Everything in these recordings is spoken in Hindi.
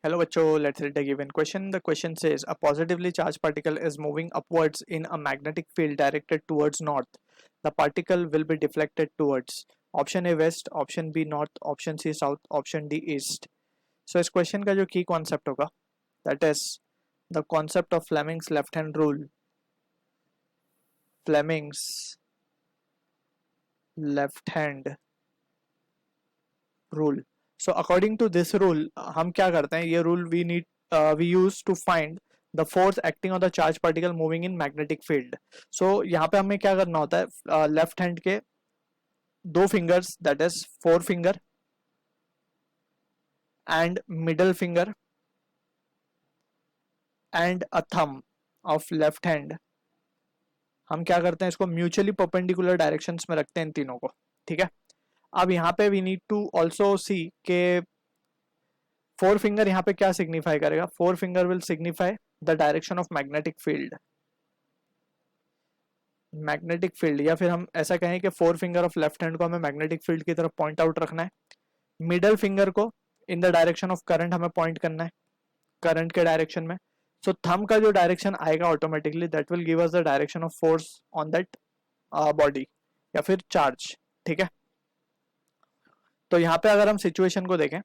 Hello bachcho, let's read the given question. The question says a positively charged particle is moving upwards in a magnetic field directed towards north. The particle will be deflected towards option A west, option B north, option C south, option D east. So इस question का जो key concept होगा that is the concept of Fleming's left hand rule. Fleming's left hand rule. So according to this rule हम क्या करते हैं, ये rule we use to find the force acting on the charged particle moving in magnetic field. So यहाँ पे हमें क्या करना होता है, लेफ्ट हैंड के दो fingers that is four finger and middle finger and a thumb of left hand, हम क्या करते हैं इसको म्यूचुअली परपेंडिकुलर डायरेक्शंस में रखते हैं इन तीनों को. ठीक है, अब यहाँ पे we need to also see के फोर फिंगर यहाँ पे क्या सिग्निफाई करेगा. Four finger will signify the direction of magnetic field. Magnetic field या फिर हम ऐसा कहें कि four finger of left hand को हमें मैग्नेटिक फील्ड की तरफ पॉइंट आउट रखना है. मिडल फिंगर को in the direction of current हमें पॉइंट करना है, करंट के डायरेक्शन में. सो थंब का जो डायरेक्शन आएगा automatically that will give us the direction of force on that body या फिर चार्ज. ठीक है, तो यहाँ पे अगर हम सिचुएशन को देखें,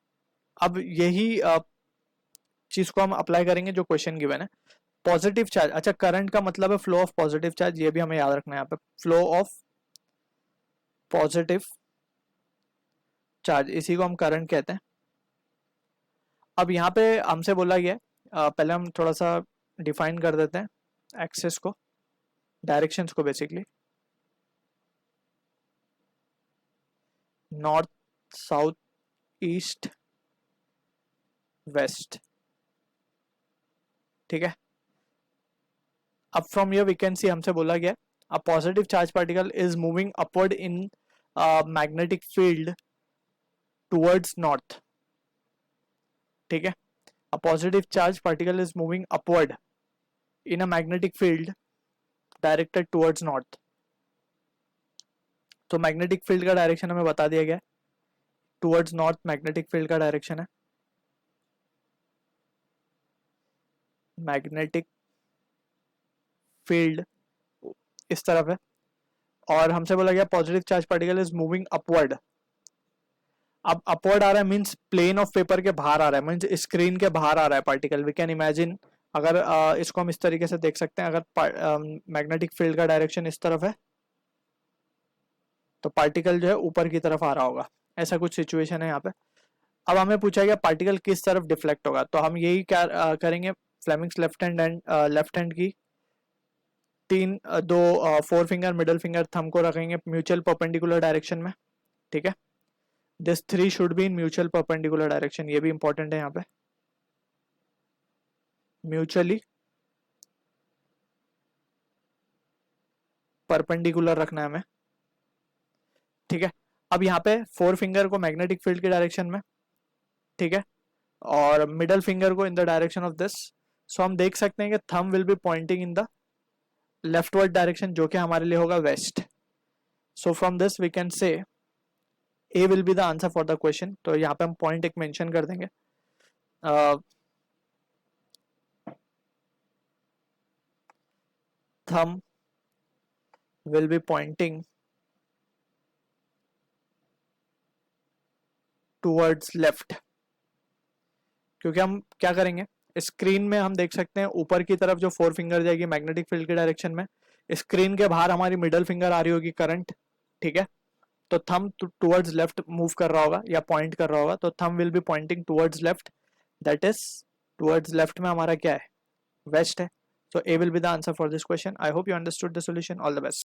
अब यही चीज को हम अप्लाई करेंगे जो क्वेश्चन गिवन है. पॉजिटिव चार्ज, अच्छा करंट का मतलब है फ्लो ऑफ पॉजिटिव चार्ज, ये भी हमें याद रखना है यहाँ पे, फ्लो ऑफ पॉजिटिव चार्ज, इसी को हम करंट कहते हैं. अब यहाँ पे हमसे बोला गया पहले हम थोड़ा सा डिफाइन कर देते हैं एक्सेस को, डायरेक्शंस को basically. North, south, east, west. ठीक है, अब from here we can see हमसे बोला गया a positive charge particle is moving upward in magnetic field towards north. ठीक है, a positive charge particle is moving upward in a magnetic field directed towards north. तो मैग्नेटिक फील्ड का डायरेक्शन हमें बता दिया गया है, टुवर्ड्स नॉर्थ मैग्नेटिक फील्ड का डायरेक्शन है. मैग्नेटिक फील्ड इस तरफ है और हमसे बोला गया positive charge particle is moving upward. अब अपवर्ड आ रहा है मींस प्लेन ऑफ पेपर के बाहर आ रहा है, मींस स्क्रीन के बाहर आ रहा है पार्टिकल. वी कैन इमेजिन, अगर इसको हम इस तरीके से देख सकते हैं, अगर मैग्नेटिक फील्ड का डायरेक्शन इस तरफ है तो पार्टिकल जो है ऊपर की तरफ आ रहा होगा, ऐसा कुछ सिचुएशन है यहाँ पे. अब हमें पूछा गया पार्टिकल किस तरफ डिफ्लेक्ट होगा, तो हम यही क्या करेंगे, फ्लेमिंग्स लेफ्ट हैंड की दो four finger, middle finger, thumb को रखेंगे म्यूचुअल परपेंडिकुलर डायरेक्शन में. ठीक है, this three should be in mutual perpendicular direction, ये भी इंपॉर्टेंट है यहाँ पे, म्यूचुअली परपेंडिकुलर रखना है हमें. ठीक है, अब यहाँ पे फोर फिंगर को मैग्नेटिक फील्ड के डायरेक्शन में, ठीक है, और मिडल फिंगर को in the direction of this. So हम देख सकते हैं कि thumb will be pointing in the leftward direction, जो कि हमारे लिए होगा west. So from this we can say A will be the answer for the question. तो यहाँ पे हम पॉइंट एक मेंशन कर देंगे, thumb will be pointing towards left. क्योंकि हम क्या करेंगे, स्क्रीन में हम देख सकते हैं ऊपर की तरफ जो फोर फिंगर जाएगी मैग्नेटिक फील्ड के डायरेक्शन में, स्क्रीन के बाहर हमारी मिडल फिंगर आ रही होगी करंट. ठीक है, तो थंब टुवर्ड्स लेफ्ट मूव कर रहा होगा या पॉइंट कर रहा होगा, तो thumb will be pointing towards left, that is towards left में हमारा क्या है, वेस्ट है. So A will be the answer for this question. I hope you understood the solution. All the best.